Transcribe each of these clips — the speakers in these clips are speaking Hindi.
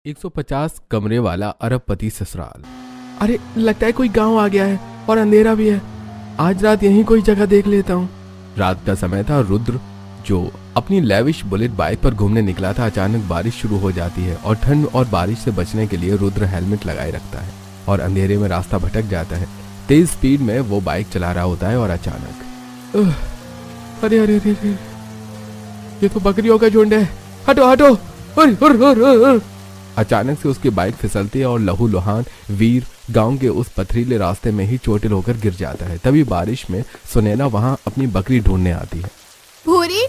150 कमरे वाला अरबपति ससुराल। अरे लगता है कोई गांव आ गया है और अंधेरा भी है। आज रात यहीं कोई जगह देख लेता हूँ। रात का समय था। रुद्र जो अपनी लेविश बुलेट बाइक पर घूमने निकला था, अचानक बारिश शुरू हो जाती है और ठंड और बारिश से बचने के लिए रुद्र हेलमेट लगाए रखता है और अंधेरे में रास्ता भटक जाता है। तेज स्पीड में वो बाइक चला रहा होता है और अचानक अरे अरे अरे अरे, ये तो बकरियों का झुंड है, हटो हटो। अचानक से उसकी बाइक फिसलती है और लहूलुहान वीर गांव के उस पथरीले रास्ते में ही चोटिल होकर गिर जाता है। तभी बारिश में सुनैना वहां अपनी बकरी ढूंढने आती है। भूरी,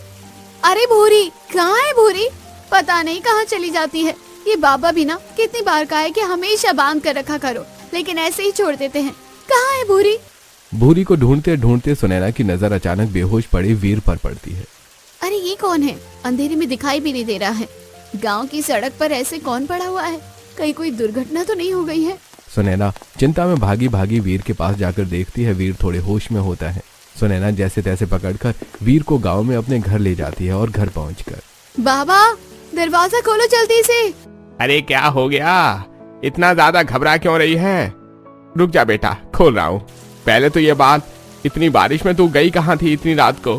अरे भूरी, कहाँ है भूरी? पता नहीं कहाँ चली जाती है। ये बाबा भी ना कितनी बार कहा है कि हमेशा बांध कर रखा करो, लेकिन ऐसे ही छोड़ देते हैं। कहाँ है भूरी? भूरी को ढूंढते ढूंढते सुनैना की नजर अचानक बेहोश पड़े वीर पर पड़ती है। अरे ये कौन है? अंधेरे में दिखाई भी नहीं दे रहा है। गांव की सड़क पर ऐसे कौन पड़ा हुआ है? कहीं कोई दुर्घटना तो नहीं हो गई है? सुनैना चिंता में भागी भागी वीर के पास जाकर देखती है। वीर थोड़े होश में होता है। सुनैना जैसे तैसे पकड़कर वीर को गांव में अपने घर ले जाती है और घर पहुंचकर, बाबा दरवाजा खोलो जल्दी से। अरे क्या हो गया? इतना ज्यादा घबरा क्यों रही है? रुक जा बेटा, खोल रहा हूँ। पहले तो ये बात, इतनी बारिश में तू गई कहाँ थी इतनी रात को?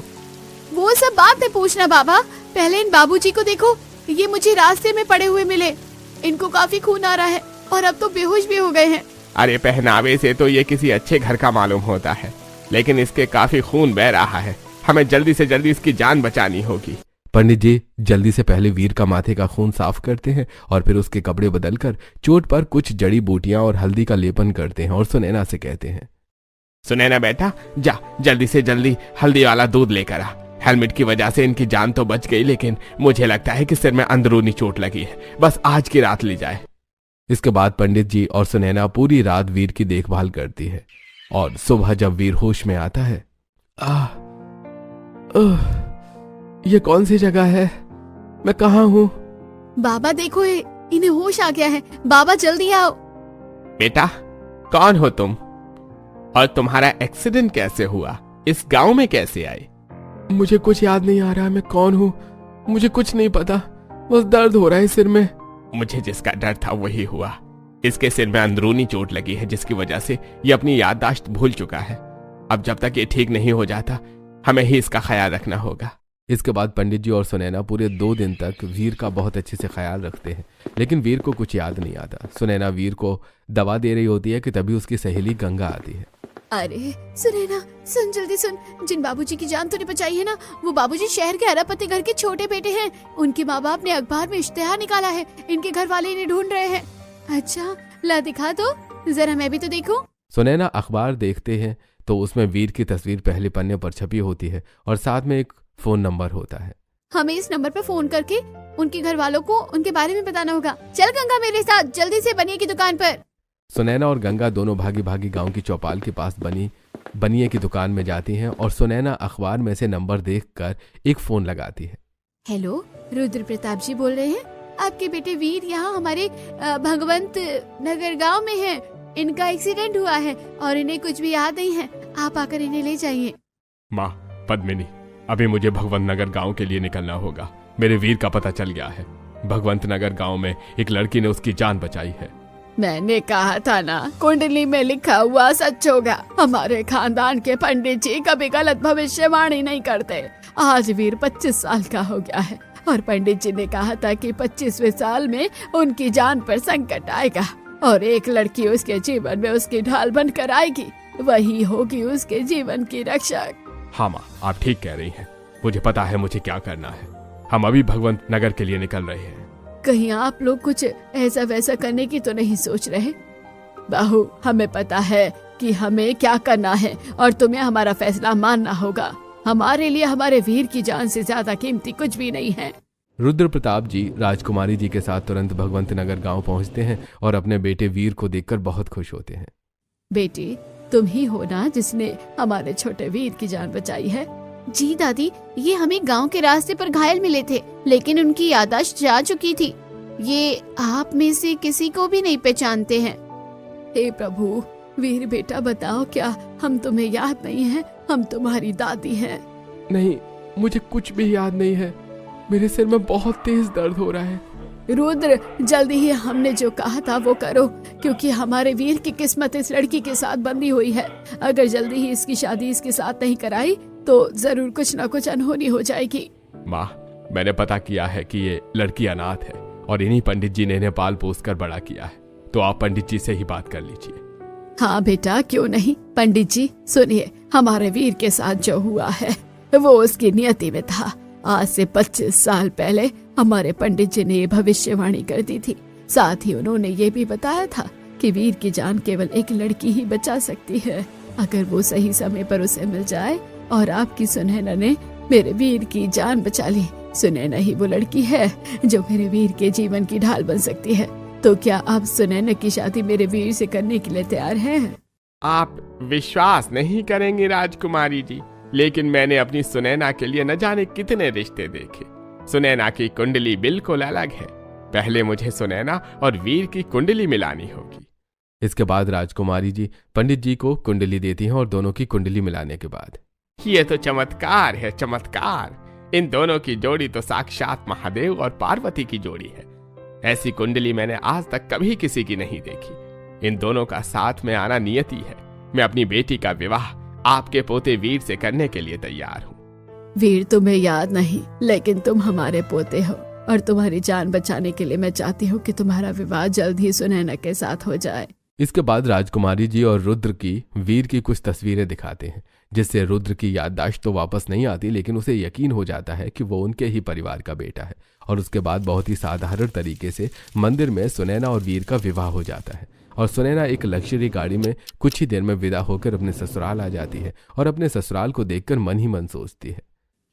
वो सब बात नहीं पूछना बाबा, पहले इन बाबूजी को देखो। ये मुझे रास्ते में पड़े हुए मिले। इनको काफी खून आ रहा है और अब तो बेहोश भी हो गए हैं। अरे पहनावे से तो ये किसी अच्छे घर का मालूम होता है, लेकिन इसके काफी खून बह रहा है। हमें जल्दी से जल्दी इसकी जान बचानी होगी। पंडित जी जल्दी से पहले वीर का माथे का खून साफ करते हैं और फिर उसके कपड़े बदलकर चोट पर कुछ जड़ी बूटियां और हल्दी का लेपन करते हैं और सुनैना से कहते हैं, सुनैना बेटा, जा जल्दी से जल्दी हल्दी वाला दूध लेकर आ। हेलमेट की वजह से इनकी जान तो बच गई, लेकिन मुझे लगता है कि सिर में अंदरूनी चोट लगी है। बस आज की रात ली जाए। इसके बाद पंडित जी और सुनैना पूरी रात वीर की देखभाल करती है और सुबह जब वीर होश में आता है, ये कौन सी जगह है? मैं कहाँ हूँ? बाबा देखो, इन्हें होश आ गया है। बाबा जल्दी आओ। बेटा कौन हो तुम, और तुम्हारा एक्सीडेंट कैसे हुआ? इस गांव में कैसे आए? मुझे कुछ याद नहीं आ रहा मैं कौन हूँ। मुझे कुछ नहीं पता, बस दर्द हो रहा है सिर में। मुझे जिसका डर था वही हुआ। इसके सिर में अंदरूनी चोट लगी है, जिसकी वजह से ये अपनी याददाश्त भूल चुका है। अब जब तक ये ठीक नहीं हो जाता, हमें ही इसका ख्याल रखना होगा। इसके बाद पंडित जी और सुनैना पूरे 2 दिन तक वीर का बहुत अच्छे से ख्याल रखते हैं, लेकिन वीर को कुछ याद नहीं आता। सुनैना वीर को दवा दे रही होती है कि तभी उसकी सहेली गंगा आती है। अरे सुनैना, सुन जल्दी सुन। जिन बाबूजी की जान तूने बचाई है ना, वो बाबूजी शहर के अरबपति घर के छोटे बेटे हैं। उनके माँ बाप ने अखबार में इश्तेहार निकाला है। इनके घर वाले इन्हें ढूंढ रहे हैं। अच्छा ला दिखा तो जरा, मैं भी तो देखूं। सुनैना अखबार देखते हैं तो उसमें वीर की तस्वीर पहले पन्ने पर छपी होती है और साथ में एक फोन नंबर होता है। हमें इस नंबर पर फोन करके उनके घर वालों को उनके बारे में बताना होगा। चल गंगा मेरे साथ, जल्दी से बनिए की दुकान पर। सुनैना और गंगा दोनों भागी भागी गांव की चौपाल के पास बनिए की दुकान में जाती हैं और सुनैना अखबार में से नंबर देखकर एक फोन लगाती है। हेलो, रुद्र प्रताप जी बोल रहे हैं? आपके बेटे वीर यहाँ हमारे भगवंत नगर गांव में हैं। इनका एक्सीडेंट हुआ है और इन्हें कुछ भी याद नहीं है। आप आकर इन्हें ले जाइए। माँ पद्मिनी, अभी मुझे भगवंत नगर गाँव के लिए निकलना होगा। मेरे वीर का पता चल गया है। भगवंत नगर गाँव में एक लड़की ने उसकी जान बचाई है। मैंने कहा था ना, कुंडली में लिखा हुआ सच होगा। हमारे खानदान के पंडित जी कभी गलत भविष्यवाणी नहीं करते। आज वीर 25 साल का हो गया है और पंडित जी ने कहा था कि 25वें साल में उनकी जान पर संकट आएगा और एक लड़की उसके जीवन में उसकी ढाल बनकर आएगी। वही होगी उसके जीवन की रक्षक। हाँ माँ, आप ठीक कह रही हैं। मुझे पता है मुझे क्या करना है। हम अभी भगवंत नगर के लिए निकल रहे हैं। कहीं आप लोग कुछ ऐसा वैसा करने की तो नहीं सोच रहे? बाहू, हमें पता है कि हमें क्या करना है और तुम्हें हमारा फैसला मानना होगा। हमारे लिए हमारे वीर की जान से ज्यादा कीमती कुछ भी नहीं है। रुद्र प्रताप जी राजकुमारी जी के साथ तुरंत भगवंत नगर गांव पहुंचते हैं और अपने बेटे वीर को देखकर बहुत खुश होते हैं। बेटी, तुम ही हो ना जिसने हमारे छोटे वीर की जान बचाई है? जी दादी, ये हमें गांव के रास्ते पर घायल मिले थे, लेकिन उनकी याददाश्त जा चुकी थी। ये आप में से किसी को भी नहीं पहचानते हैं। हे प्रभु, वीर बेटा बताओ, क्या हम तुम्हें याद नहीं है? हम तुम्हारी दादी हैं। नहीं, मुझे कुछ भी याद नहीं है। मेरे सिर में बहुत तेज दर्द हो रहा है। रुद्र, जल्दी ही हमने जो कहा था वो करो, क्योंकि हमारे वीर की किस्मत इस लड़की के साथ बंधी हुई है। अगर जल्दी ही इसकी शादी इसके साथ नहीं कराई तो जरूर कुछ न कुछ अनहोनी हो जाएगी। माँ, मैंने पता किया है कि ये लड़की अनाथ है और इन्हीं पंडित जी ने इन्हें पाल पोस कर बड़ा किया है, तो आप पंडित जी से ही बात कर लीजिए। हाँ बेटा, क्यों नहीं। पंडित जी सुनिए, हमारे वीर के साथ जो हुआ है वो उसकी नियति में था। आज से 25 साल पहले हमारे पंडित जी ने ये भविष्यवाणी कर दी थी। साथ ही उन्होंने ये भी बताया था कि वीर की जान केवल एक लड़की ही बचा सकती है, अगर वो सही समय पर उसे मिल जाए। और आपकी सुनैना ने मेरे वीर की जान बचा ली। सुनैना ही वो लड़की है जो मेरे वीर के जीवन की ढाल बन सकती है। तो क्या आप सुनैना की शादी मेरे वीर से करने के लिए तैयार हैं? आप विश्वास नहीं करेंगे राजकुमारी जी, लेकिन मैंने अपनी सुनैना के लिए न जाने कितने रिश्ते देखे। सुनैना की कुंडली बिल्कुल अलग है। पहले मुझे सुनैना और वीर की कुंडली मिलानी होगी। इसके बाद राजकुमारी जी पंडित जी को कुंडली देती हैं और दोनों की कुंडली मिलाने के बाद ये तो चमत्कार है, चमत्कार। इन दोनों की जोड़ी तो साक्षात महादेव और पार्वती की जोड़ी है। ऐसी कुंडली मैंने आज तक कभी किसी की नहीं देखी। इन दोनों का साथ में आना नियति है। मैं अपनी बेटी का विवाह आपके पोते वीर से करने के लिए तैयार हूँ। वीर तुम्हें याद नहीं, लेकिन तुम हमारे पोते हो और तुम्हारी जान बचाने के लिए मैं चाहती हूँ कि तुम्हारा विवाह जल्द ही सुनैना के साथ हो जाए। इसके बाद राजकुमारी जी और रुद्र की वीर की कुछ तस्वीरें दिखाते हैं, जिससे रुद्र की याददाश्त तो वापस नहीं आती, लेकिन उसे यकीन हो जाता है कि वो उनके ही परिवार का बेटा है। और उसके बाद बहुत ही साधारण तरीके से मंदिर में सुनैना और वीर का विवाह हो जाता है और सुनैना एक लग्जरी गाड़ी में कुछ ही देर में विदा होकर अपने ससुराल आ जाती है और अपने ससुराल को देखकर मन ही मन सोचती है,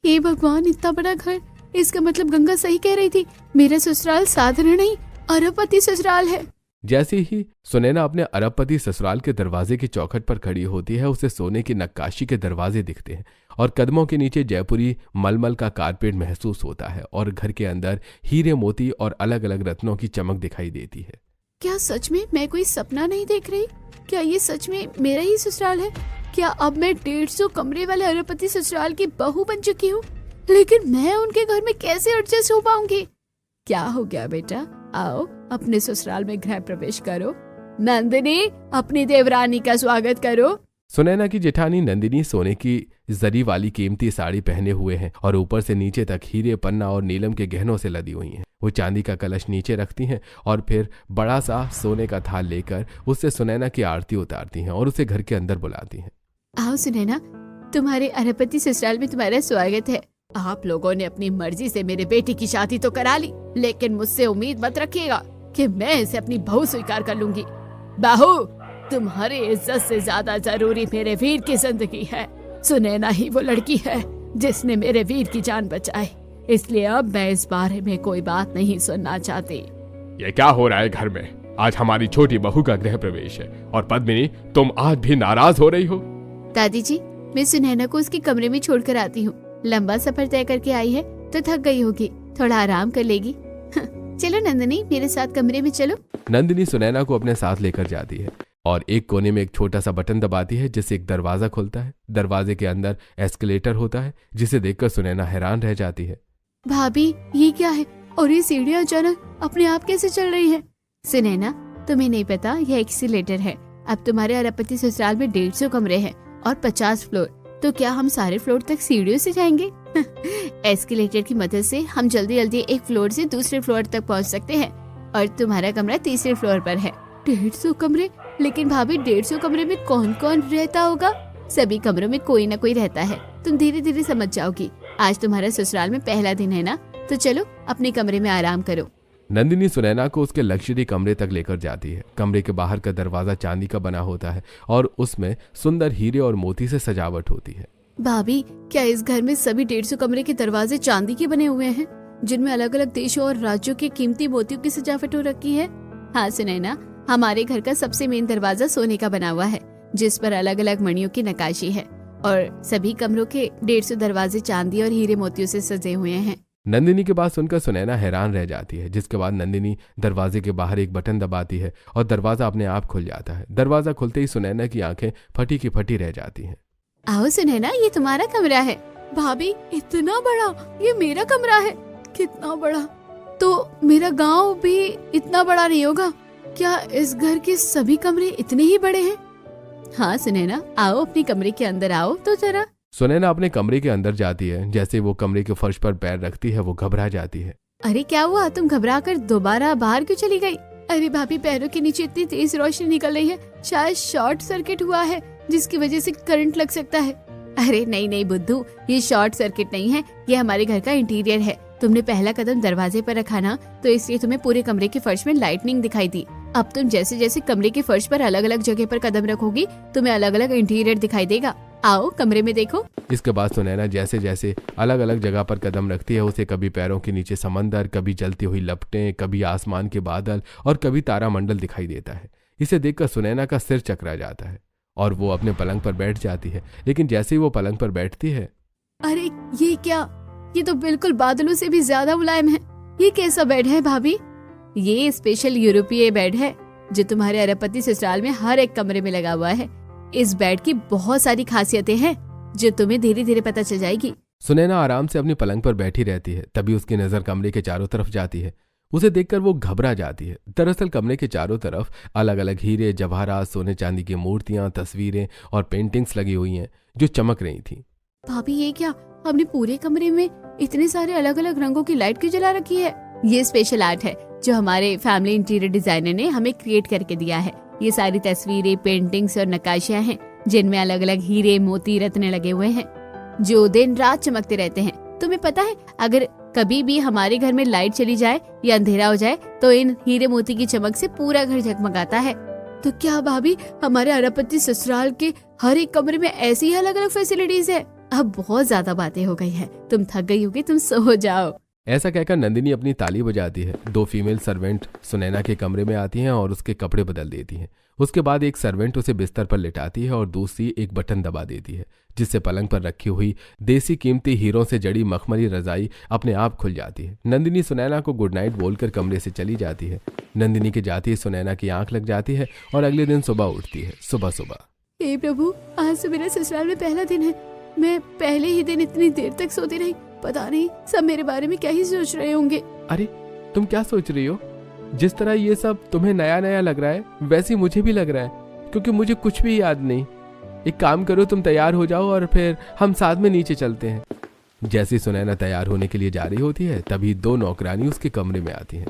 हे भगवान, इतना बड़ा घर। इसका मतलब गंगा सही कह रही थी, मेरा ससुराल साधारण नहीं अरबपति ससुराल है। जैसे ही सुनैना अपने अरबपति ससुराल के दरवाजे की चौखट पर खड़ी होती है, उसे सोने की नक्काशी के दरवाजे दिखते हैं और कदमों के नीचे जयपुरी मलमल का कारपेट महसूस होता है और घर के अंदर हीरे मोती और अलग अलग रत्नों की चमक दिखाई देती है। क्या सच में मैं कोई सपना नहीं देख रही? क्या ये सच में मेरा ही ससुराल है? क्या अब मैं 150 कमरे वाले अरबपति ससुराल की बहू बन चुकी हूँ? लेकिन मैं उनके घर में कैसे एडजस्ट हो पाऊंगी? क्या हो गया बेटा, आओ अपने ससुराल में गृह प्रवेश करो। नंदिनी, अपनी देवरानी का स्वागत करो। सुनैना की जेठानी नंदिनी सोने की जरी वाली कीमती साड़ी पहने हुए हैं और ऊपर से नीचे तक हीरे, पन्ना और नीलम के गहनों से लदी हुई हैं। वो चांदी का कलश नीचे रखती हैं और फिर बड़ा सा सोने का थाल लेकर उससे सुनैना की आरती उतारती हैं और उसे घर के अंदर बुलाती हैं। आओ सुनैना, तुम्हारे अरबपति ससुराल में तुम्हारा स्वागत है। आप लोगों ने अपनी मर्जी से मेरे बेटी की शादी तो करा ली, लेकिन मुझसे उम्मीद मत रखिएगा कि मैं इसे अपनी बहू स्वीकार कर लूंगी। बहू, तुम्हारी इज्जत से ज्यादा जरूरी मेरे वीर की जिंदगी है। सुनैना ही वो लड़की है जिसने मेरे वीर की जान बचाई, इसलिए अब मैं इस बारे में कोई बात नहीं सुनना चाहती। ये क्या हो रहा है घर में? आज हमारी छोटी बहू का गृह प्रवेश है और पद्मिनी, तुम आज भी नाराज हो रही हो? दादी जी, मैं सुनैना को उसके कमरे में छोड़कर आती हूँ। लंबा सफर तय करके आई है तो थक गई होगी, थोड़ा आराम कर लेगी। चलो नंदिनी, मेरे साथ कमरे में चलो। नंदिनी सुनैना को अपने साथ लेकर जाती है और एक कोने में एक छोटा सा बटन दबाती है, जिससे एक दरवाजा खुलता है। दरवाजे के अंदर एस्केलेटर होता है, जिसे देखकर सुनैना हैरान रह जाती है। भाभी, ये क्या है और ये सीढ़ियाँ अचानक अपने आप कैसे चल रही है? सुनैना, तुम्हें नहीं पता, यह एस्केलेटर है। अब तुम्हारे अरबपति ससुराल में 150 कमरे हैं और 50 फ्लोर, तो क्या हम सारे फ्लोर तक सीढ़ियों से जाएंगे? एस्केलेटर की मदद से हम जल्दी जल्दी एक फ्लोर से दूसरे फ्लोर तक पहुंच सकते हैं और तुम्हारा कमरा तीसरे फ्लोर पर है। 150 कमरे? लेकिन भाभी, 150 कमरे में कौन कौन रहता होगा? सभी कमरों में कोई ना कोई रहता है, तुम धीरे धीरे समझ जाओगी। आज तुम्हारा ससुराल में पहला दिन है ना, तो चलो अपने कमरे में आराम करो। नंदिनी सुनैना को उसके लग्जरी कमरे तक लेकर जाती है। कमरे के बाहर का दरवाजा चांदी का बना होता है और उसमें सुंदर हीरे और मोती से सजावट होती है। भाभी, क्या इस घर में सभी 150 कमरे के दरवाजे चांदी के बने हुए हैं, जिनमें अलग अलग देशों और राज्यों के कीमती मोतियों की सजावट हो रखी है? हाँ सुनैना, हमारे घर का सबसे मेन दरवाजा सोने का बना हुआ है, जिस पर अलग अलग मणियों की नक्काशी है और सभी कमरों के 150 दरवाजे चांदी और हीरे मोतियों से सजे हुए हैं। नंदिनी की बात सुनकर सुनैना हैरान रह जाती है, जिसके बाद नंदिनी दरवाजे के बाहर एक बटन दबाती है और दरवाजा अपने आप खुल जाता है। दरवाजा खुलते ही सुनैना की आंखें फटी की फटी रह जाती हैं। आओ सुनैना, ये तुम्हारा कमरा है। भाभी, इतना बड़ा? ये मेरा कमरा है? कितना बड़ा! तो मेरा गांव भी इतना बड़ा नहीं होगा। क्या इस घर के सभी कमरे इतने ही बड़े हैं? हाँ सुनैना, आओ अपने कमरे के अंदर आओ तो जरा। सुनैना अपने कमरे के अंदर जाती है। जैसे वो कमरे के फर्श पर पैर रखती है वो घबरा जाती है। अरे क्या हुआ, तुम घबरा कर दोबारा बाहर क्यों चली गई? अरे भाभी, पैरों के नीचे इतनी तेज रोशनी निकल रही है, शायद शॉर्ट सर्किट हुआ है जिसकी वजह से करंट लग सकता है। अरे नहीं नहीं बुद्धू, ये शॉर्ट सर्किट नहीं है, ये हमारे घर का इंटीरियर है। तुमने पहला कदम दरवाजे पर रखा ना, तो इसलिए तुम्हें पूरे कमरे के फर्श में लाइटनिंग दिखाई दी। अब तुम जैसे जैसे कमरे के फर्श पर अलग अलग जगह पर कदम रखोगी, तुम्हें अलग अलग इंटीरियर दिखाई देगा। आओ कमरे में देखो। इसके बाद सुनैना जैसे जैसे अलग अलग जगह पर कदम रखती है, उसे कभी पैरों के नीचे समंदर, कभी जलती हुई लपटें, कभी आसमान के बादल और कभी तारामंडल दिखाई देता है। इसे देखकर सुनैना का सिर चकरा जाता है और वो अपने पलंग पर बैठ जाती है। लेकिन जैसे ही वो पलंग पर बैठती है, अरे ये क्या, ये तो बिल्कुल बादलों से भी ज्यादा मुलायम है। ये कैसा बेड है भाभी? ये स्पेशल यूरोपीय बेड है जो तुम्हारे अरबपति ससुराल में हर एक कमरे में लगा हुआ है। इस बेड की बहुत सारी खासियतें हैं जो तुम्हें धीरे धीरे पता चल जाएगी। सुनैना आराम से अपनी पलंग पर बैठी रहती है। तभी उसकी नजर कमरे के चारों तरफ जाती है। उसे देखकर वो घबरा जाती है। दरअसल कमरे के चारों तरफ अलग अलग हीरे, जवाहरात, सोने चांदी की मूर्तियां, तस्वीरें और पेंटिंग्स लगी हुई हैं जो चमक रही थी। भाभी ये क्या, हमने पूरे कमरे में इतने सारे अलग अलग रंगों की लाइट क्यों जला रखी है? ये स्पेशल आर्ट है जो हमारे फैमिली इंटीरियर डिजाइनर ने हमें क्रिएट करके दिया है। ये सारी तस्वीरें, पेंटिंग्स और नक्काशियां हैं जिनमें अलग अलग हीरे, मोती, रत्न लगे हुए हैं जो दिन रात चमकते रहते हैं। तुम्हें पता है, अगर कभी भी हमारे घर में लाइट चली जाए या अंधेरा हो जाए तो इन हीरे मोती की चमक से पूरा घर जगमगाता है। तो क्या भाभी, हमारे अरबपति ससुराल के हर एक कमरे में ऐसी ही अलग अलग फैसिलिटीज है? अब बहुत ज्यादा बातें हो गई हैं, तुम थक गई होगी, तुम सो जाओ। ऐसा कहकर नंदिनी अपनी ताली बजाती है। 2 फीमेल सर्वेंट सुनैना के कमरे में आती हैं और उसके कपड़े बदल देती हैं। उसके बाद एक सर्वेंट उसे बिस्तर पर लिटाती है और दूसरी एक बटन दबा देती है जिससे पलंग पर रखी हुई देसी कीमती हीरों से जड़ी मखमली रजाई अपने आप खुल जाती है। नंदिनी सुनैना को गुड नाइट बोलकर कमरे से चली जाती है। नंदिनी के जाते ही सुनैना की आंख लग जाती है और अगले दिन सुबह उठती है। सुबह सुबह, हे प्रभु, आज तो मेरे ससुराल में पहला दिन है। मैं पहले ही दिन इतनी देर तक सोती रही। पता नहीं सब मेरे बारे में क्या ही सोच रहे होंगे। अरे तुम क्या सोच रही हो? जिस तरह ये सब तुम्हें नया नया लग रहा है वैसे मुझे भी लग रहा है, क्योंकि मुझे कुछ भी याद नहीं। एक काम करो, तुम तैयार हो जाओ और फिर हम साथ में नीचे चलते हैं। जैसे सुनैना तैयार होने के लिए जा रही होती है तभी 2 नौकरानी उसके कमरे में आती हैं।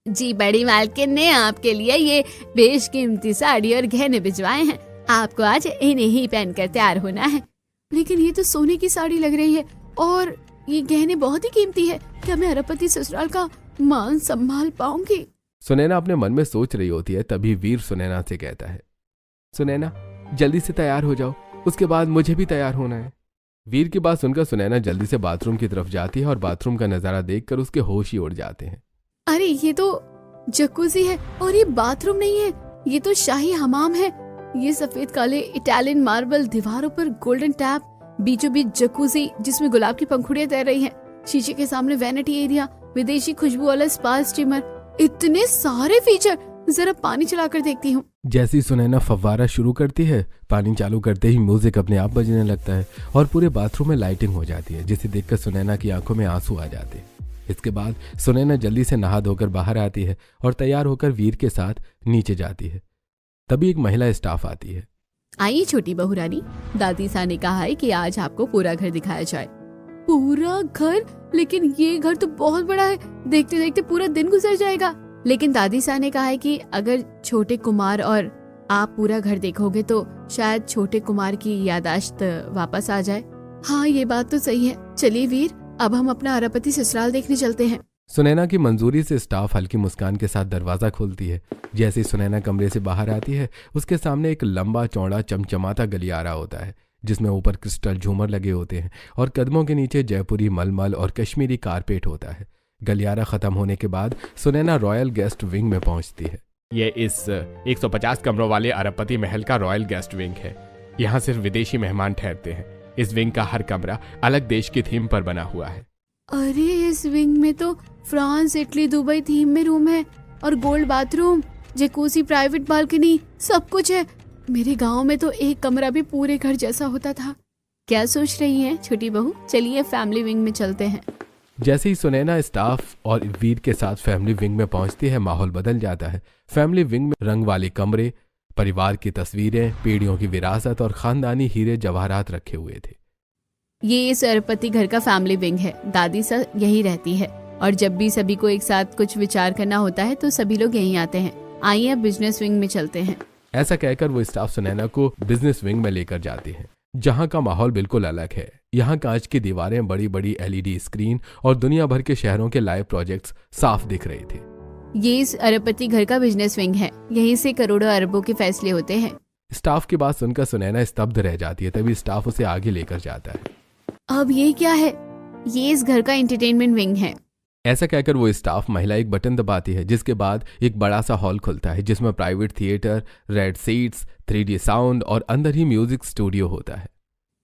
जी बड़ी मालकिन ने आपके लिए ये बेशकीमती साड़ी और गहने भिजवाए हैं। आपको आज इन्हें ही पहनकर तैयार होना है। लेकिन ये तो सोने की साड़ी लग रही है और ये गहने बहुत ही कीमती है। क्या मैं अरबपति ससुराल का मान संभाल पाऊंगी? सुनैना अपने मन में सोच रही होती है। तभी वीर सुनैना से कहता है, सुनैना जल्दी से तैयार हो जाओ, उसके बाद मुझे भी तैयार होना है। वीर की बात सुनकर सुनैना जल्दी से बाथरूम की तरफ जाती है और बाथरूम का नजारा देखकर उसके होश ही उड़ जाते हैं। अरे ये तो जकूजी है और ये बाथरूम नहीं है, ये तो शाही हमाम है। ये सफेद काले इटालियन मार्बल, दीवारों पर गोल्डन टैप, बीचों बीच जकूजी जिसमें गुलाब की पंखुड़ियां तैर रही हैं, शीशे के सामने वैनिटी एरिया, विदेशी खुशबू वाला स्पा स्टीमर, इतने सारे फीचर। जरा पानी चलाकर देखती हूँ। जैसी सुनैना फव्वारा शुरू करती है, पानी चालू करते ही म्यूजिक अपने आप बजने लगता है और पूरे बाथरूम में लाइटिंग हो जाती है, जिसे देखकर सुनैना की आंखों में आंसू आ जाते हैं। इसके बाद सुनैना जल्दी से नहा धोकर बाहर आती है और तैयार होकर वीर के साथ नीचे जाती है। तभी एक महिला स्टाफ आती है। आइए छोटी बहू रानी, दादी सा ने कहा है कि आज आपको पूरा घर दिखाया जाए। पूरा घर? लेकिन ये घर तो बहुत बड़ा है, देखते देखते पूरा दिन गुजर जाएगा। लेकिन दादी सा ने कहा है कि अगर छोटे कुमार और आप पूरा घर देखोगे तो शायद छोटे कुमार की यादाश्त वापस आ जाए। हाँ ये बात तो सही है। चलिए वीर, अब हम अपना अरबपति ससुराल देखने चलते हैं। सुनैना की मंजूरी से स्टाफ हल्की मुस्कान के साथ दरवाजा खोलती है। जैसे सुनैना कमरे से बाहर आती है, उसके सामने एक लंबा चौड़ा चमचमाता गलियारा होता है जिसमें ऊपर क्रिस्टल झूमर लगे होते हैं और कदमों के नीचे जयपुरी मलमल और कश्मीरी कारपेट होता है। गलियारा खत्म होने के बाद सुनैना रॉयल गेस्ट विंग में पहुंचती है। ये इस 150 कमरों वाले अरबपति महल का रॉयल गेस्ट विंग है। यहाँ सिर्फ विदेशी मेहमान ठहरते हैं। इस विंग का हर कमरा अलग देश की थीम पर बना हुआ है। अरे इस विंग में तो फ्रांस, इटली, दुबई थीम में रूम है और gold bathroom, jacuzzi, private balcony, सब कुछ है। मेरे गांव में तो एक कमरा भी पूरे घर जैसा होता था। क्या सोच रही हैं छोटी बहू? चलिए फैमिली विंग में चलते हैं। जैसे ही सुनैना स्टाफ और वीर के साथ फैमिली विंग में पहुंचती है, माहौल बदल जाता है। फैमिली विंग में रंग वाले कमरे, परिवार की तस्वीरें, पीढ़ियों की विरासत और खानदानी हीरे जवाहरात रखे हुए थे। ये इस अरबपति घर का फैमिली विंग है। दादी सब यही रहती है और जब भी सभी को एक साथ कुछ विचार करना होता है तो सभी लोग यहीं आते हैं। आइए अब बिजनेस विंग में चलते हैं। ऐसा कहकर वो स्टाफ सुनैना को बिजनेस विंग में लेकर जाते हैं, जहाँ का माहौल बिल्कुल अलग है। यहाँ कांच की दीवारें, बड़ी बड़ी LED स्क्रीन और दुनिया भर के शहरों के लाइव प्रोजेक्ट्स साफ दिख रहे थे। ये इस अरबपति घर का बिजनेस विंग है। यहीं से करोड़ों अरबों के फैसले होते हैं। स्टाफ की बात सुनकर सुनैना स्तब्ध रह जाती है। तभी स्टाफ उसे आगे लेकर जाता है। अब ये क्या है? ये इस घर का एंटरटेनमेंट विंग है। ऐसा कहकर वो स्टाफ महिला एक बटन दबाती है, जिसके बाद एक बड़ा सा हॉल खुलता है जिसमें private theatre, red seats, 3D sound और अंदर ही म्यूजिक स्टूडियो होता है।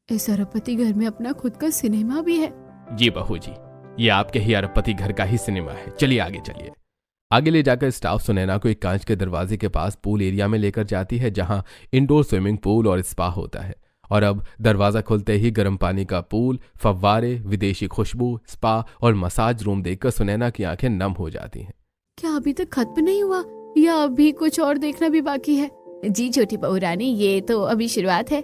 इस अरबपति घर में अपना खुद का सिनेमा भी है। जी बहू जी, ये आपके ही अरबपति घर का ही सिनेमा है। चलिए आगे चलिए। आगे ले जाकर स्टाफ सुनैना को एक कांच के दरवाजे के पास पूल एरिया में लेकर जाती है, जहां इंडोर स्विमिंग पूल और स्पा होता है। और अब दरवाजा खुलते ही गर्म पानी का पूल, फव्वारे, विदेशी खुशबू, स्पा और मसाज रूम देखकर सुनैना की आंखें नम हो जाती हैं। क्या अभी तक खत्म नहीं हुआ या अभी कुछ और देखना भी बाकी है? जी छोटी बहू रानी, ये तो अभी शुरुआत है।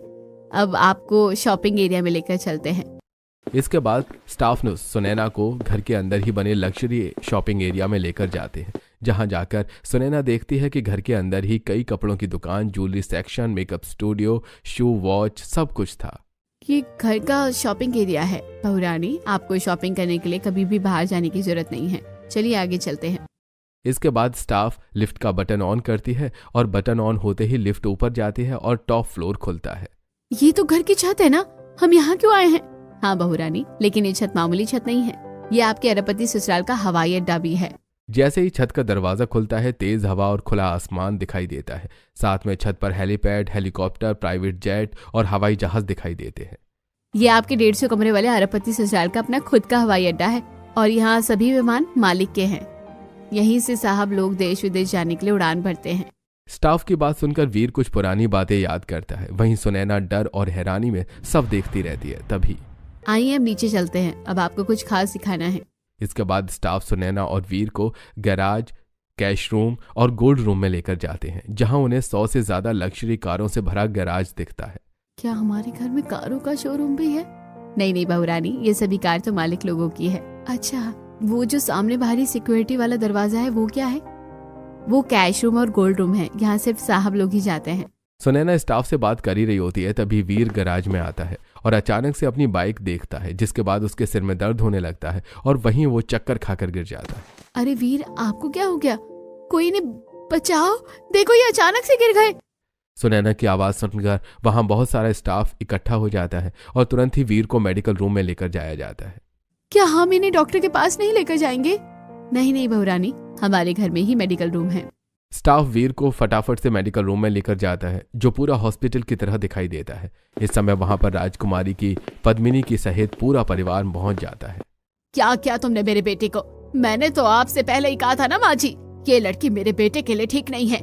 अब आपको शॉपिंग एरिया में लेकर चलते हैं। इसके बाद स्टाफ ने सुनैना को घर के अंदर ही बने लग्जरी शॉपिंग एरिया में लेकर जाते हैं, जहां जाकर सुनैना देखती है कि घर के अंदर ही कई कपड़ों की दुकान, ज्वेलरी सेक्शन, मेकअप स्टूडियो, शू, वॉच, सब कुछ था। ये घर का शॉपिंग एरिया है। बहू रानी, आपको शॉपिंग करने के लिए कभी भी बाहर जाने की जरूरत नहीं है। चलिए आगे चलते हैं। इसके बाद स्टाफ लिफ्ट का बटन ऑन करती है और बटन ऑन होते ही लिफ्ट ऊपर जाती है और टॉप फ्लोर खुलता है। ये तो घर की छत है ना? हम यहाँ क्यों आए हैं? हाँ बहू रानी, लेकिन ये छत मामूली छत नहीं है। ये आपके अरबपति ससुराल का हवाई अड्डा भी है। जैसे ही छत का दरवाजा खुलता है, तेज हवा और खुला आसमान दिखाई देता है। साथ में छत पर हेलीपैड, हेलीकॉप्टर, प्राइवेट जेट और हवाई जहाज दिखाई देते हैं। ये आपके 150 कमरे वाले अरबपति ससुराल का अपना खुद का हवाई अड्डा है और यहाँ सभी विमान मालिक के हैं। यहीं से साहब लोग देश विदेश जाने के लिए उड़ान भरते हैं। स्टाफ की बात सुनकर वीर कुछ पुरानी बातें याद करता है। वहीं सुनैना डर और हैरानी में सब देखती रहती है। तभी आइए अब नीचे चलते हैं। अब आपको कुछ खास सिखाना है। इसके बाद स्टाफ सुनैना और वीर को गैराज, कैश रूम और गोल्ड रूम में लेकर जाते हैं, जहां उन्हें 100 से ज्यादा लग्जरी कारों से भरा गैराज दिखता है। क्या हमारे घर में कारों का शोरूम भी है? नहीं बहू रानी, ये सभी कार तो मालिक लोगों की है। अच्छा, वो जो सामने बाहरी सिक्योरिटी वाला दरवाजा है वो क्या है? वो कैश रूम और गोल्ड रूम है। यहाँ सिर्फ साहब लोग ही जाते हैं। सुनैना स्टाफ से बात कर ही रही होती है, तभी वीर गैराज में आता है और अचानक से अपनी बाइक देखता है, जिसके बाद उसके सिर में दर्द होने लगता है और वहीं वो चक्कर खाकर गिर जाता है। अरे वीर, आपको क्या हो गया? कोई ने बचाओ, देखो ये अचानक से गिर गए। सुनैना की आवाज सुनकर वहां बहुत सारा स्टाफ इकट्ठा हो जाता है और तुरंत ही वीर को मेडिकल रूम में लेकर जाया जाता है। क्या हम इन्हें डॉक्टर के पास नहीं लेकर जाएंगे? नहीं बहू रानी, हमारे घर में ही मेडिकल रूम है। स्टाफ वीर को फटाफट से मेडिकल रूम में लेकर जाता है, जो पूरा हॉस्पिटल की तरह दिखाई देता है। इस समय वहां पर राजकुमारी की पद्मिनी की सहित पूरा परिवार पहुंच जाता है। क्या क्या तुमने मेरे बेटे को? मैंने तो आपसे पहले ही कहा था ना माँ जी, ये लड़की मेरे बेटे के लिए ठीक नहीं है।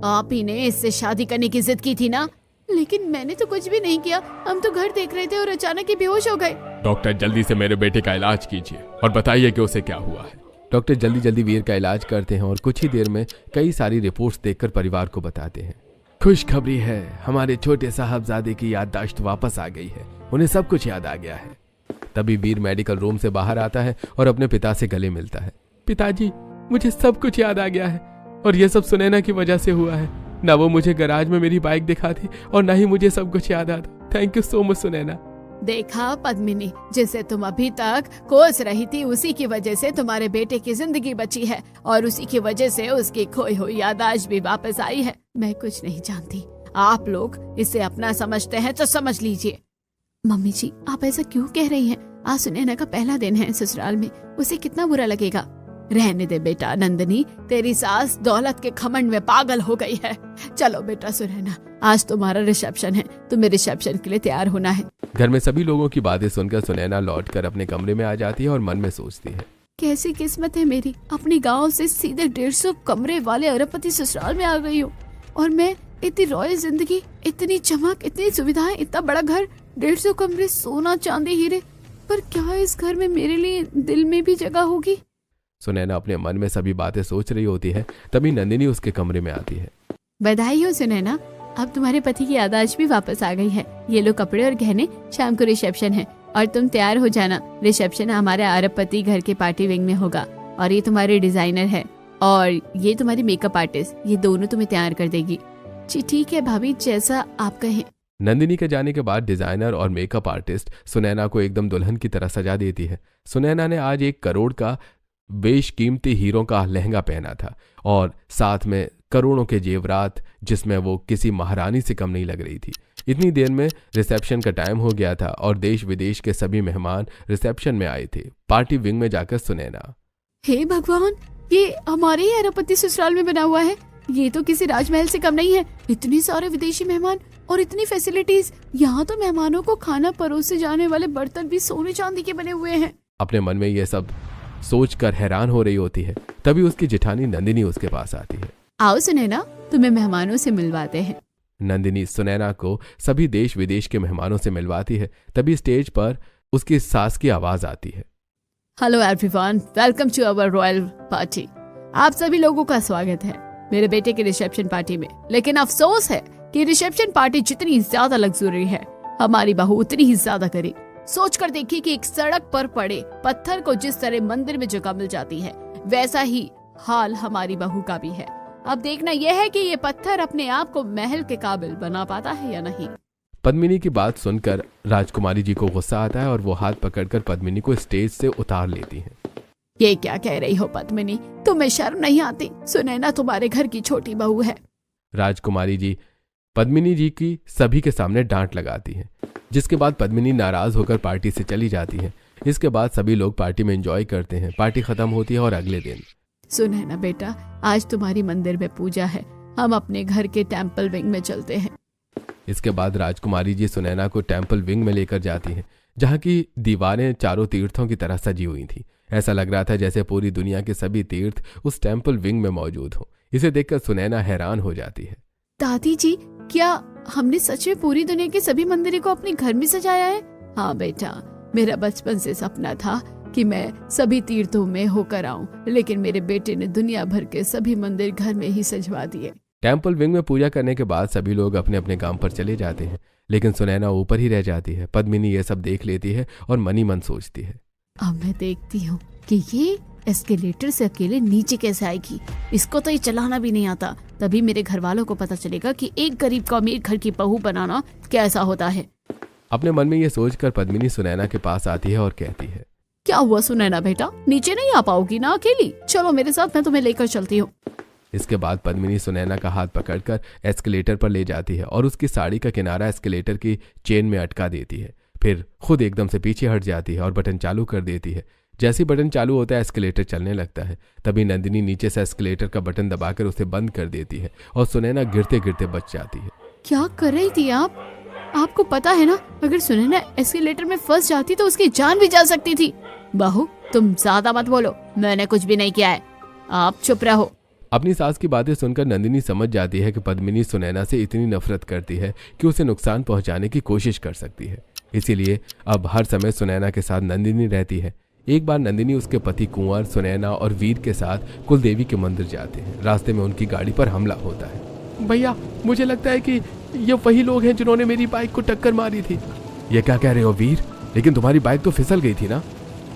आप ही ने इससे शादी करने की जिद की थी ना? लेकिन मैंने तो कुछ भी नहीं किया। हम तो घर देख रहे थे और अचानक ही बेहोश हो गए। डॉक्टर, जल्दी से मेरे बेटे का इलाज कीजिए और बताइए कि उसे क्या हुआ है। डॉक्टर जल्दी वीर का इलाज करते हैं और कुछ ही देर में कई सारी रिपोर्ट्स देखकर परिवार को बताते हैं। खुशखबरी है, हमारे छोटे साहबजादे की याददाश्त वापस आ गई है। उन्हें सब कुछ याद आ गया है। तभी वीर मेडिकल रूम से बाहर आता है और अपने पिता से गले मिलता है। पिताजी, मुझे सब कुछ याद आ गया है और यह सब सुनैना की वजह से हुआ है। ना वो मुझे गैराज में मेरी बाइक दिखाती और ना ही मुझे सब कुछ याद आता। Thank you so much Sunaina. देखा पद्मिनी, जिसे तुम अभी तक कोस रही थी, उसी की वजह से तुम्हारे बेटे की जिंदगी बची है और उसी की वजह से उसकी खोई हुई याददाश्त भी वापस आई है। मैं कुछ नहीं जानती, आप लोग इसे अपना समझते हैं तो समझ लीजिए। मम्मी जी, आप ऐसा क्यों कह रही हैं? आज सुनैना का पहला दिन है ससुराल में, उसे कितना बुरा लगेगा। रहने दे बेटा। नंदनी, तेरी सास दौलत के घमंड में पागल हो गई है। चलो बेटा सुनैना, आज तुम्हारा रिसेप्शन है, तुम्हें रिसेप्शन के लिए तैयार होना है। घर में सभी लोगों की बातें सुनकर सुनैना लौटकर अपने कमरे में आ जाती है और मन में सोचती है, कैसी किस्मत है मेरी, अपने गांव से सीधे 150 कमरे वाले अरबपति ससुराल में आ गई हूँ। और मैं इतनी रॉयल जिंदगी, इतनी चमक, इतनी सुविधाएं, इतना बड़ा घर, 150 कमरे, सोना चांदी हीरे, पर क्या इस घर में मेरे लिए दिल में भी जगह होगी? सुनैना अपने मन में सभी बातें सोच रही होती है, तभी नंदिनी उसके कमरे में आती है। बधाई हो सुनैना, अब तुम्हारे पति की याददाश्त भी वापस आ गई है। ये लो कपड़े और गहने, शाम को रिसेप्शन है और तुम तैयार हो जाना। रिसेप्शन हमारे अरबपति घर के पार्टी विंग में होगा और ये तुम्हारे डिजाइनर है और ये तुम्हारी मेकअप आर्टिस्ट, ये दोनों तुम्हें तैयार कर देगी। जी ठीक है भाभी, जैसा आप कहें। नंदिनी के जाने के बाद डिजाइनर और मेकअप आर्टिस्ट सुनैना को एकदम दुल्हन की तरह सजा देती है। सुनैना ने आज 1 करोड़ का बेशकीमती हीरों का लहंगा पहना था और साथ में करोड़ों के जेवरात, जिसमें वो किसी महारानी से कम नहीं लग रही थी। इतनी देर में रिसेप्शन का टाइम हो गया था और देश विदेश के सभी मेहमान रिसेप्शन में आए थे। पार्टी विंग में जाकर सुनैना, हे भगवान, ये हमारे ही अरबपति ससुराल में बना हुआ है। ये तो किसी राजमहल से कम नहीं है। इतने सारे विदेशी मेहमान और इतनी फैसिलिटीज। यहाँ तो मेहमानों को खाना परोसे जाने वाले बर्तन भी सोने चांदी के बने हुए हैं। अपने मन में ये सब सोचकर हैरान हो रही होती है। तभी उसकी जेठानी नंदिनी उसके पास आती है। आओ सुनैना, तुम्हें मेहमानों से मिलवाते हैं। नंदिनी सुनैना को सभी देश विदेश के मेहमानों से मिलवाती है। तभी स्टेज पर उसकी सास की आवाज आती है। Hello everyone, welcome to our royal party. आप सभी लोगों का स्वागत है मेरे बेटे के रिसेप्शन पार्टी में। लेकिन अफसोस है कि रिसेप्शन पार्टी जितनी ज्यादा लग्जरी है, हमारी बहू उतनी ही ज्यादा करे। सोच कर देखिए कि एक सड़क पर पड़े पत्थर को जिस तरह मंदिर में जगह मिल जाती है, वैसा ही हाल हमारी बहू का भी है। अब देखना यह है कि ये पत्थर अपने आप को महल के काबिल बना पाता है या नहीं। पद्मिनी की बात सुनकर राजकुमारी जी को गुस्सा आता है और वो हाथ पकड़कर पद्मिनी को स्टेज से उतार लेती हैं। ये क्या कह रही हो पद्मिनी, तुम्हें शर्म नहीं आती? सुनैना तुम्हारे घर की छोटी बहू है। राजकुमारी जी पद्मिनी जी की सभी के सामने डांट लगाती हैं, जिसके बाद पद्मिनी नाराज होकर पार्टी से चली जाती है। इसके बाद सभी लोग पार्टी में एंजॉय करते हैं। पार्टी खत्म होती है और अगले दिन, सुनैना बेटा, आज तुम्हारी मंदिर में पूजा है, हम अपने घर के टेम्पल विंग में चलते हैं। इसके बाद राजकुमारी जी सुनैना को टेम्पल विंग में लेकर जाती हैं, जहाँ की दीवारें चारों तीर्थों की तरह सजी हुई थी। ऐसा लग रहा था जैसे पूरी दुनिया के सभी तीर्थ उस टेम्पल विंग में मौजूद हो। इसे देखकर सुनैना हैरान हो जाती है। दादी जी, क्या हमने सच में पूरी दुनिया के सभी मंदिरों को अपने घर में सजाया है? हाँ बेटा, मेरा बचपन से सपना था कि मैं सभी तीर्थों में होकर आऊं, लेकिन मेरे बेटे ने दुनिया भर के सभी मंदिर घर में ही सजवा दिए। टेम्पल विंग में पूजा करने के बाद सभी लोग अपने अपने काम पर चले जाते हैं, लेकिन सुनैना ऊपर ही रह जाती है। पद्मिनी ये सब देख लेती है और मनी मन सोचती है, अब मैं देखती हूँ कि ये एस्केलेटर से अकेले नीचे कैसे आएगी। इसको तो ये चलाना भी नहीं आता। तभी मेरे घर वालों को पता चलेगा कि एक गरीब को अमीर घर की बहू बनाना कैसा होता है। अपने मन में ये सोचकर पद्मिनी सुनैना के पास आती है और कहती है, क्या हुआ सुनैना बेटा, नीचे नहीं आ पाओगी ना अकेली? चलो मेरे साथ, मैं तुम्हें लेकर चलती हूँ। इसके बाद पद्मिनी सुनैना का हाथ पकड़कर एस्केलेटर पर ले जाती है और उसकी साड़ी का किनारा एस्केलेटर की चेन में अटका देती है। फिर खुद एकदम से पीछे हट जाती है और बटन चालू कर देती है। जैसे बटन चालू होता है एस्केलेटर चलने लगता है। तभी नंदिनी नीचे से एस्केलेटर का बटन दबाकर उसे बंद कर देती है और सुनैना गिरते गिरते बच जाती है। क्या कर रही थी आप? आपको पता है ना, अगर सुनैना एस्केलेटर में फंस जाती तो उसकी जान भी जा सकती थी। बहू, तुम ज्यादा मत बोलो, मैंने कुछ भी नहीं किया है, आप चुप रहो। अपनी सास की बातें सुनकर नंदिनी समझ जाती है कि पद्मिनी सुनैना से इतनी नफरत करती है कि उसे नुकसान पहुंचाने की कोशिश कर सकती है। इसीलिए अब हर समय सुनैना के साथ नंदिनी रहती है। एक बार नंदिनी उसके पति कुंवर, सुनैना और वीर के साथ कुलदेवी के मंदिर जाते हैं। रास्ते में उनकी गाड़ी पर हमला होता है। भैया, मुझे लगता है कि ये वही लोग हैं जिन्होंने मेरी बाइक को टक्कर मारी थी। ये क्या कह रहे हो वीर? लेकिन तुम्हारी बाइक तो फिसल गई थी ना?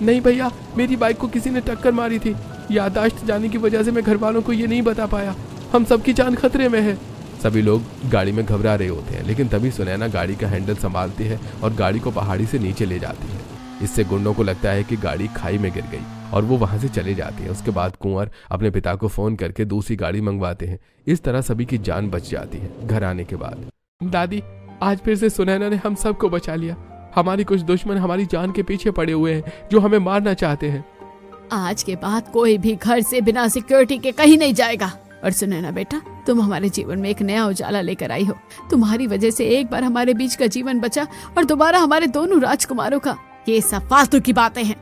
नहीं भैया, मेरी बाइक को किसी ने टक्कर मारी थी। याददाश्त जाने की वजह से मैं घर वालों को ये नहीं बता पाया। हम सबकी जान खतरे में है। सभी लोग गाड़ी में घबरा रहे होते हैं, लेकिन तभी सुनैना गाड़ी का हैंडल संभालती है और गाड़ी को पहाड़ी से नीचे ले जाती है। इससे गुंडों को लगता है कि गाड़ी खाई में गिर गई और वो वहां से चले जाते हैं। उसके बाद कुंवर अपने पिता को फोन करके दूसरी गाड़ी मंगवाते हैं। इस तरह सभी की जान बच जाती है। घर आने के बाद, दादी, आज फिर से सुनैना ने हम सबको बचा लिया। हमारी कुछ दुश्मन हमारी जान के पीछे पड़े हुए हैं जो हमें मारना चाहते हैं। आज के बाद कोई भी घर से बिना सिक्योरिटी के कहीं नहीं जाएगा। और सुनैना बेटा, तुम हमारे जीवन में एक नया उजाला लेकर आई हो। तुम्हारी वजह से एक बार हमारे बीच का जीवन बचा और दोबारा हमारे दोनों राजकुमारों का। ये सब फालतू की बातें हैं।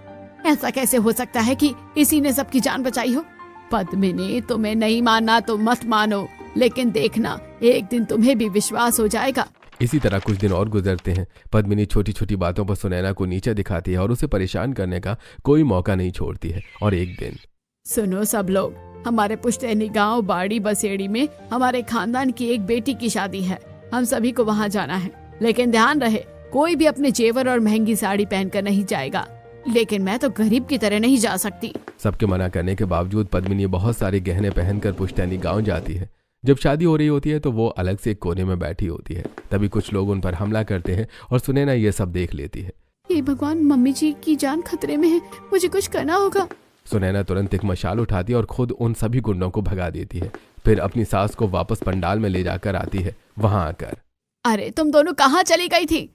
ऐसा कैसे हो सकता है कि इसी ने सबकी जान बचाई हो? पद्मिनी, तुम्हें नहीं मानना तो मत मानो, लेकिन देखना एक दिन तुम्हें भी विश्वास हो जाएगा। इसी तरह कुछ दिन और गुजरते हैं। पद्मिनी छोटी छोटी बातों पर सुनैना को नीचा दिखाती है और उसे परेशान करने का कोई मौका नहीं छोड़ती है। और एक दिन, सुनो सब लोग, हमारे पुश्तैनी गांव बाड़ी बसेड़ी में हमारे खानदान की एक बेटी की शादी है। हम सभी को वहां जाना है, लेकिन ध्यान रहे कोई भी अपने जेवर और महंगी साड़ी पहनकर नहीं जाएगा। लेकिन मैं तो गरीब की तरह नहीं जा सकती। सबके मना करने के बावजूद पद्मिनी बहुत सारे गहने पहनकर पुश्तैनी गांव जाती है। जब शादी हो रही होती है तो वो अलग से एक कोने में बैठी होती है। तभी कुछ लोग उन पर हमला करते हैं और सुनैना ये सब देख लेती है। हे भगवान, मम्मी जी की जान खतरे में है, मुझे कुछ करना होगा। सुनैना तुरंत एक मशाल उठाती है और खुद उन सभी गुंडों को भगा देती है। फिर अपनी सास को वापस पंडाल में ले जाकर आती है। वहां आकर, अरे तुम दोनों कहाँ चली गई थी?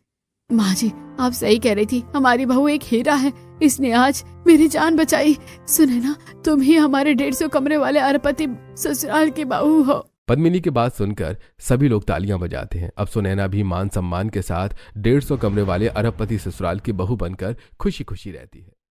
माँ जी, आप सही कह रही थी, हमारी बहू एक हीरा है, इसने आज मेरी जान बचाई। सुनैना, तुम ही हमारे 150 कमरे वाले अरबपति ससुराल की बहू हो। पद्मिनी की बात सुनकर सभी लोग तालियां बजाते हैं। अब सुनैना भी मान सम्मान के साथ 150 कमरे वाले अरबपति ससुराल की बहू बनकर खुशी खुशी रहती है।